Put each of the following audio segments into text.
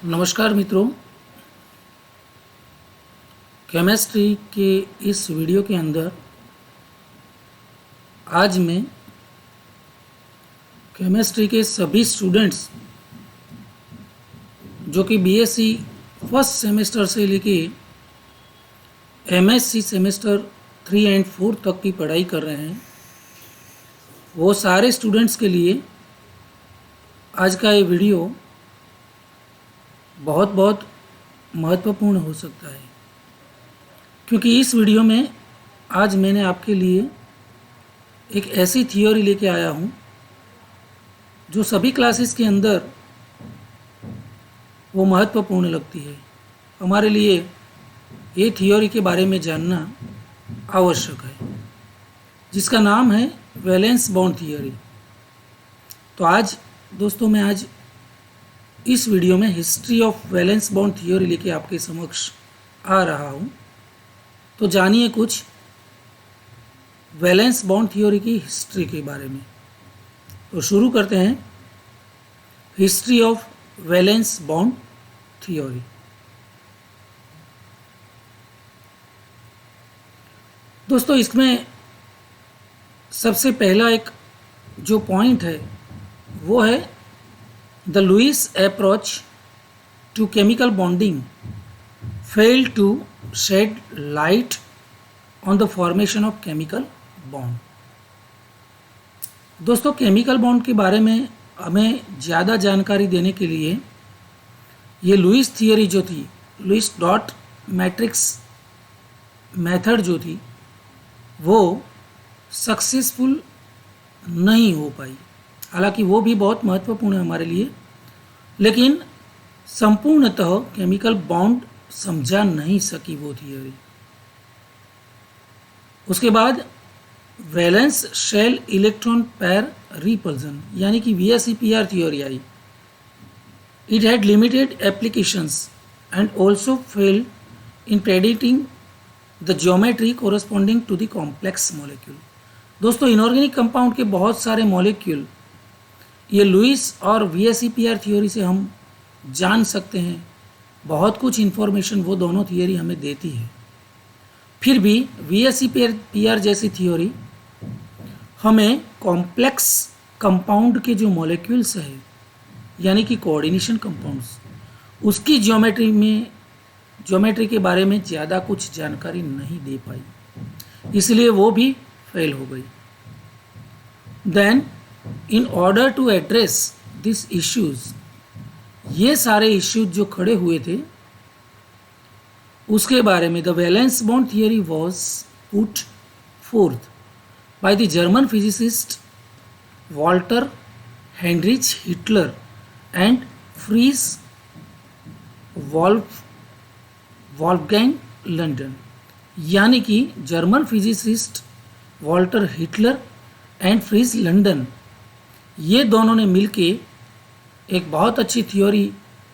नमस्कार मित्रों, केमिस्ट्री के इस वीडियो के अंदर आज मैं केमिस्ट्री के सभी स्टूडेंट्स जो कि बीएससी फर्स्ट सेमेस्टर से लेके एमएससी सेमेस्टर 3 एंड 4 तक की पढ़ाई कर रहे हैं, वो सारे स्टूडेंट्स के लिए आज का ये वीडियो बहुत बहुत महत्वपूर्ण हो सकता है, क्योंकि इस वीडियो में आज मैंने आपके लिए एक ऐसी थियोरी लेके आया हूँ जो सभी क्लासेस के अंदर वो महत्वपूर्ण लगती है। हमारे लिए ये थियोरी के बारे में जानना आवश्यक है, जिसका नाम है वैलेंस बॉन्ड थियोरी। तो आज दोस्तों मैं आज इस वीडियो में history of valence bond theory लेके आपके समक्ष आ रहा हूँ। तो जानिए कुछ वैलेंस बॉन्ड थियोरी की हिस्ट्री के बारे में। तो शुरू करते हैं history of valence bond theory. दोस्तों इसमें सबसे पहला एक जो पॉइंट है वो है the Lewis approach to chemical bonding failed to shed light on the formation of chemical bond. दोस्तों केमिकल बॉन्ड के बारे में हमें ज़्यादा जानकारी देने के लिए ये लुईस थियरी जो थी, लुईस डॉट मैट्रिक्स मेथड जो थी, वो सक्सेसफुल नहीं हो पाई। हालांकि वो भी बहुत महत्वपूर्ण है हमारे लिए, लेकिन संपूर्णतः केमिकल बॉन्ड समझा नहीं सकी वो थियरी। उसके बाद valence shell electron pair repulsion यानी कि VSEPR थियोरी आई। It had limited applications and also failed in predicting the geometry corresponding to the complex molecule. दोस्तों इनऑर्गेनिक कंपाउंड के बहुत सारे मॉलिक्यूल ये लुईस और VSEPR थियोरी से हम जान सकते हैं। बहुत कुछ इन्फॉर्मेशन वो दोनों थियोरी हमें देती है। फिर भी VSEPR जैसी थियोरी हमें कॉम्प्लेक्स कंपाउंड के जो मॉलिक्यूल्स है यानी कि कोऑर्डिनेशन कंपाउंड्स, उसकी ज्योमेट्री के बारे में ज़्यादा कुछ जानकारी नहीं दे पाई, इसलिए वो भी फेल हो गई। Then in order to address this issues, ये सारे इश्यूज जो खड़े हुए थे उसके बारे में the valence bond theory was put forth by the German physicist Walter Heinrich Heitler and Fritz Wolfgang London. यानी कि German physicist Walter Heitler and Fritz London, ये दोनों ने मिलके एक बहुत अच्छी थियोरी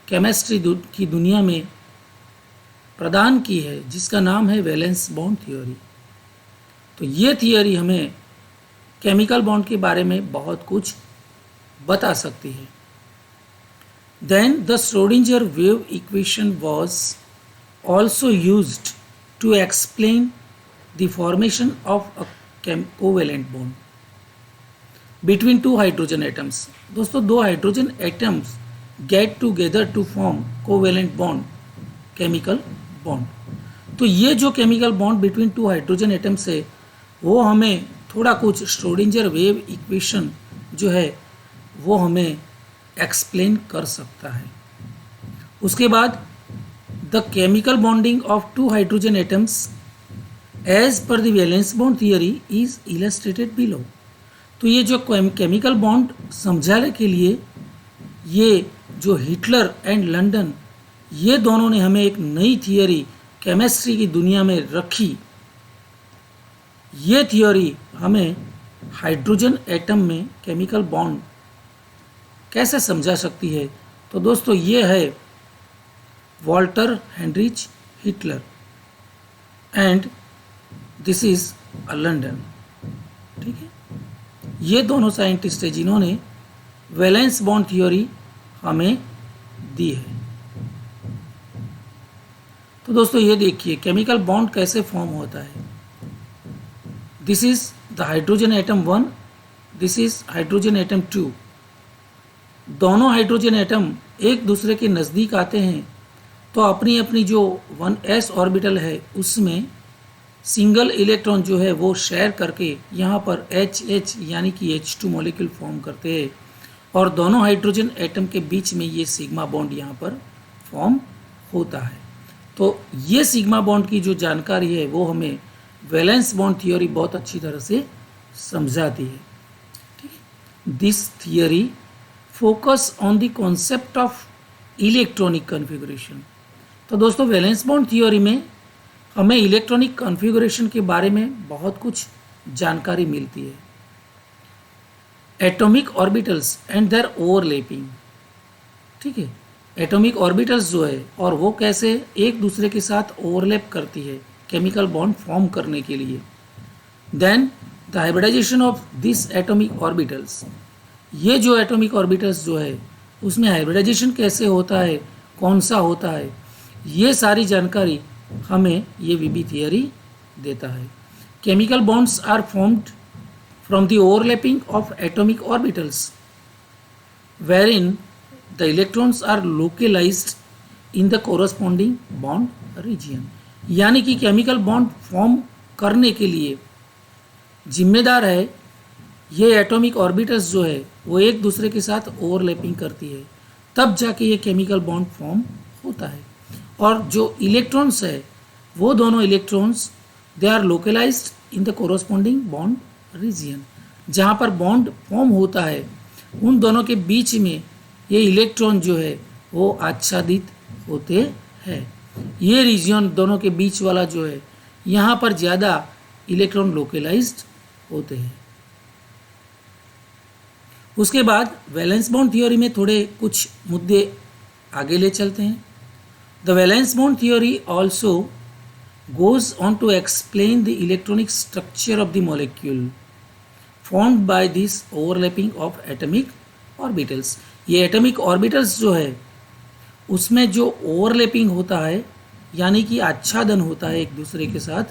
केमिस्ट्री की दुनिया में प्रदान की है, जिसका नाम है वैलेंस बॉन्ड थियोरी। तो ये थियोरी हमें केमिकल बॉन्ड के बारे में बहुत कुछ बता सकती है। Then the Schrodinger wave equation was also used to explain the formation of a covalent bond between two hydrogen atoms। दोस्तों दो hydrogen atoms get together to form covalent bond, chemical bond. तो ये जो chemical bond between two hydrogen atoms है वो हमें थोड़ा कुछ श्रोडिंजर वेव इक्वेशन जो है वो हमें एक्सप्लेन कर सकता है। उसके बाद the chemical bonding of two hydrogen atoms as per the valence bond theory is illustrated below. तो ये जो केमिकल बॉन्ड समझाने के लिए ये जो हिटलर एंड लंदन, ये दोनों ने हमें एक नई थियोरी केमिस्ट्री की दुनिया में रखी। ये थियोरी हमें हाइड्रोजन एटम में केमिकल बॉन्ड कैसे समझा सकती है। तो दोस्तों ये है Walter Heinrich Heitler and this is a London. ठीक है, ये दोनों साइंटिस्ट हैं जिन्होंने वैलेंस बॉन्ड थियोरी हमें दी है। तो दोस्तों ये देखिए केमिकल बॉन्ड कैसे फॉर्म होता है। This is the hydrogen atom 1, this is hydrogen atom 2। दोनों हाइड्रोजन एटम एक दूसरे के नज़दीक आते हैं तो अपनी अपनी जो 1s ऑर्बिटल है उसमें सिंगल इलेक्ट्रॉन जो है वो शेयर करके यहाँ पर HH यानी कि H2 मॉलिक्यूल फॉर्म करते हैं और दोनों हाइड्रोजन एटम के बीच में ये सिग्मा बॉन्ड यहाँ पर फॉर्म होता है। तो ये सिग्मा बॉन्ड की जो जानकारी है वो हमें वैलेंस बॉन्ड थियोरी बहुत अच्छी तरह से समझाती है। ठीक है, this theory focus on the concept of electronic configuration. तो दोस्तों वैलेंस बॉन्ड थियोरी में हमें इलेक्ट्रॉनिक कॉन्फ़िगरेशन के बारे में बहुत कुछ जानकारी मिलती है। Atomic orbitals and their overlapping, ठीक है, एटॉमिक ऑर्बिटल्स जो है और वो कैसे एक दूसरे के साथ ओवरलैप करती है केमिकल बॉन्ड फॉर्म करने के लिए। Then the hybridization of this atomic orbitals, ये जो एटॉमिक ऑर्बिटल्स जो है उसमें हाइब्रिडाइजेशन कैसे होता है, कौन सा होता है, ये सारी जानकारी हमें ये वीबी थियरी देता है। Chemical bonds are formed from the overlapping of atomic orbitals wherein the electrons are localized in the corresponding bond region। यानी कि केमिकल बॉन्ड फॉर्म करने के लिए जिम्मेदार है ये एटॉमिक ऑर्बिटल्स जो है वो एक दूसरे के साथ ओवरलैपिंग करती है, तब जाके ये केमिकल बॉन्ड फॉर्म होता है। और जो इलेक्ट्रॉन्स है वो दोनों electrons they are localized in the corresponding bond region. जहाँ पर बॉन्ड फॉर्म होता है उन दोनों के बीच में ये इलेक्ट्रॉन जो है वो आच्छादित होते हैं। ये रीजन दोनों के बीच वाला जो है यहाँ पर ज़्यादा इलेक्ट्रॉन लोकलाइज्ड होते हैं। उसके बाद वैलेंस बॉन्ड थियोरी में थोड़े कुछ मुद्दे आगे ले चलते हैं। The valence bond theory also goes on to explain the electronic structure of the molecule formed by this overlapping of atomic orbitals. ये एटॉमिक ऑर्बिटल्स जो है उसमें जो ओवरलैपिंग होता है यानी कि आच्छादन होता है एक दूसरे के साथ,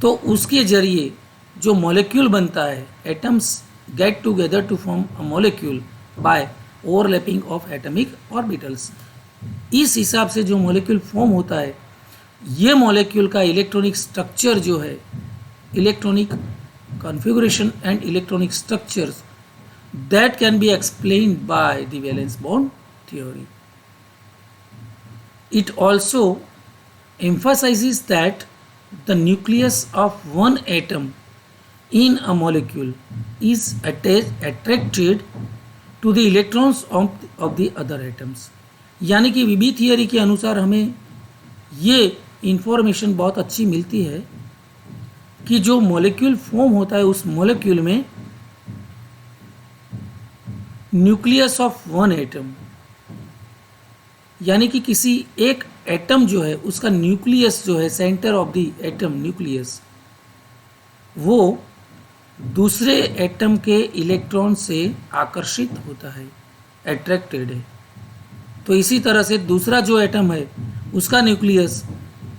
तो उसके जरिए जो मॉलिक्यूल बनता है, atoms get together to form a molecule by overlapping of atomic orbitals. इस हिसाब से जो मॉलिक्यूल फॉर्म होता है ये मॉलिक्यूल का इलेक्ट्रॉनिक स्ट्रक्चर जो है, electronic configuration and electronic structures that can be explained by the valence bond theory. It also emphasizes that the nucleus of one atom in a molecule is attracted to the electrons of the other atoms। यानी कि वीबी theory के अनुसार हमें ये information बहुत अच्छी मिलती है कि जो मॉलिक्यूल फॉर्म होता है उस मॉलिक्यूल में न्यूक्लियस ऑफ वन एटम, यानी कि किसी एक एटम जो है उसका न्यूक्लियस जो है, centre of the atom nucleus, वो दूसरे एटम के इलेक्ट्रॉन से आकर्षित होता है, अट्रैक्टेड है। तो इसी तरह से दूसरा जो एटम है उसका न्यूक्लियस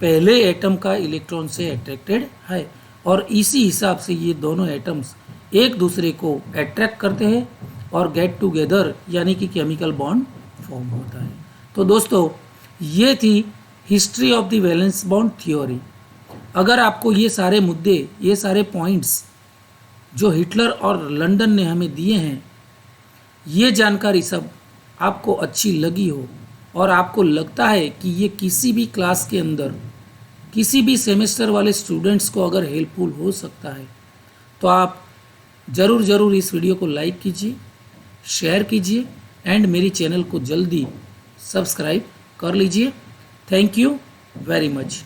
पहले एटम का इलेक्ट्रॉन से अट्रैक्टेड है और इसी हिसाब से ये दोनों एटम्स एक दूसरे को अट्रैक्ट करते हैं और गेट टुगेदर यानी कि केमिकल बॉन्ड फॉर्म होता है। तो दोस्तों ये थी history of the valence bond theory. अगर आपको ये सारे मुद्दे, ये सारे पॉइंट्स जो हिटलर और लंदन ने हमें दिए हैं, ये जानकारी सब आपको अच्छी लगी हो और आपको लगता है कि ये किसी भी क्लास के अंदर, किसी भी सेमेस्टर वाले स्टूडेंट्स को अगर हेल्पफुल हो सकता है, तो आप ज़रूर इस वीडियो को लाइक कीजिए, शेयर कीजिए एंड मेरी चैनल को जल्दी सब्सक्राइब कर लीजिए। Thank you very much.